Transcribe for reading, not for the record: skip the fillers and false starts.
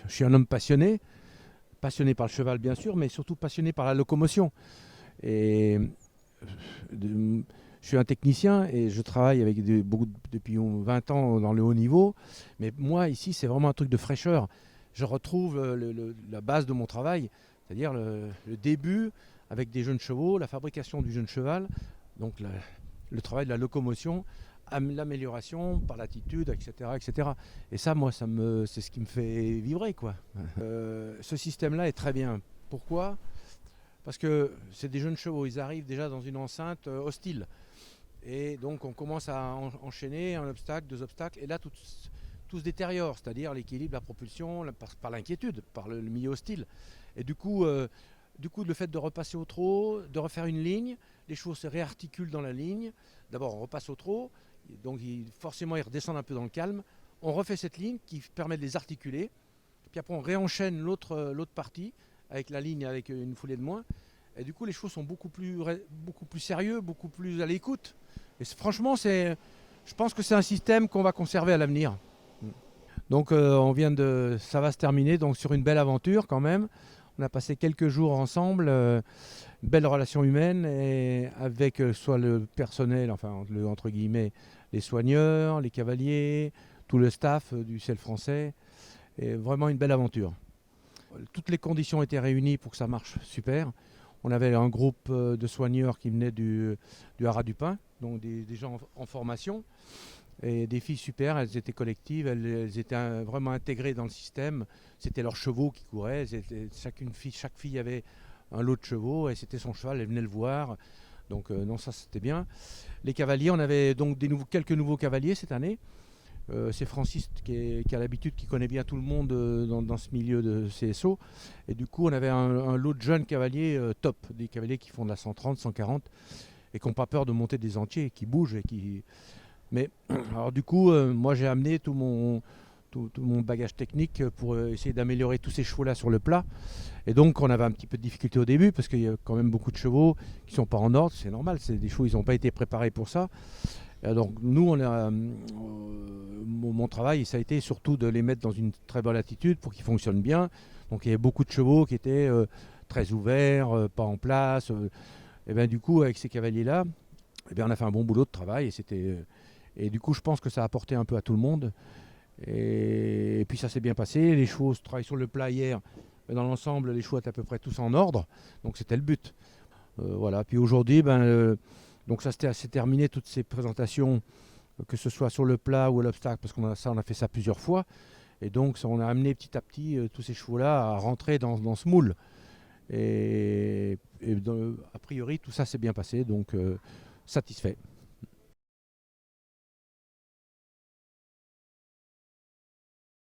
je suis un homme passionné, passionné par le cheval bien sûr, mais surtout passionné par la locomotion. Et je suis un technicien et je travaille avec depuis 20 ans dans le haut niveau. Mais moi, ici, c'est vraiment un truc de fraîcheur. Je retrouve la base de mon travail, c'est-à-dire le début avec des jeunes chevaux, la fabrication du jeune cheval, donc le travail de la locomotion, l'amélioration par l'attitude, etc., etc. Et ça, moi, c'est ce qui me fait vibrer, quoi. Ce système-là est très bien. Pourquoi? Parce que c'est des jeunes chevaux, ils arrivent déjà dans une enceinte hostile. Et donc on commence à enchaîner un obstacle, deux obstacles, et là tout se détériore, c'est-à-dire l'équilibre, la propulsion, par l'inquiétude, par le milieu hostile. Et du coup, le fait de repasser au trot, de refaire une ligne, les chevaux se réarticulent dans la ligne. D'abord on repasse au trot, donc forcément ils redescendent un peu dans le calme. On refait cette ligne qui permet de les articuler. Puis après on réenchaîne l'autre partie avec la ligne avec une foulée de moins. Et du coup les chevaux sont beaucoup plus sérieux, beaucoup plus à l'écoute. Et franchement, je pense que c'est un système qu'on va conserver à l'avenir. Donc ça va se terminer donc sur une belle aventure quand même. On a passé quelques jours ensemble, une belle relation humaine et avec soit le personnel, enfin entre guillemets, les soigneurs, les cavaliers, tout le staff du ciel français. Et vraiment une belle aventure. Toutes les conditions étaient réunies pour que ça marche super. On avait un groupe de soigneurs qui venaient du Haras du Pin, donc des gens en formation, et des filles super, elles étaient collectives, elles étaient vraiment intégrées dans le système. C'était leurs chevaux qui couraient, chaque fille avait un lot de chevaux, et c'était son cheval, elle venait le voir. Donc non, ça c'était bien. Les cavaliers, on avait donc quelques nouveaux cavaliers cette année. C'est Francis qui a l'habitude, qui connaît bien tout le monde dans ce milieu de CSO. Et du coup, on avait un lot de jeunes cavaliers top, des cavaliers qui font de la 130, 140 et qui n'ont pas peur de monter des entiers, qui bougent. Mais alors du coup, moi j'ai amené tout mon bagage technique pour essayer d'améliorer tous ces chevaux-là sur le plat. Et donc on avait un petit peu de difficulté au début parce qu'il y a quand même beaucoup de chevaux qui ne sont pas en ordre, c'est normal, c'est des chevaux, ils n'ont pas été préparés pour ça. Donc nous, mon travail, ça a été surtout de les mettre dans une très bonne attitude pour qu'ils fonctionnent bien. Donc il y avait beaucoup de chevaux qui étaient très ouverts, pas en place. Et ben du coup, avec ces cavaliers-là, on a fait un bon boulot de travail. Et du coup, je pense que ça a apporté un peu à tout le monde. Et puis ça s'est bien passé. Les chevaux se travaillent sur le plat hier. Mais dans l'ensemble, les chevaux étaient à peu près tous en ordre. Donc c'était le but. Voilà. Puis aujourd'hui, donc ça s'est terminé, toutes ces présentations, que ce soit sur le plat ou à l'obstacle, parce on a fait ça plusieurs fois. Et donc on a amené petit à petit tous ces chevaux-là à rentrer dans ce moule. A priori, tout ça s'est bien passé, donc satisfait.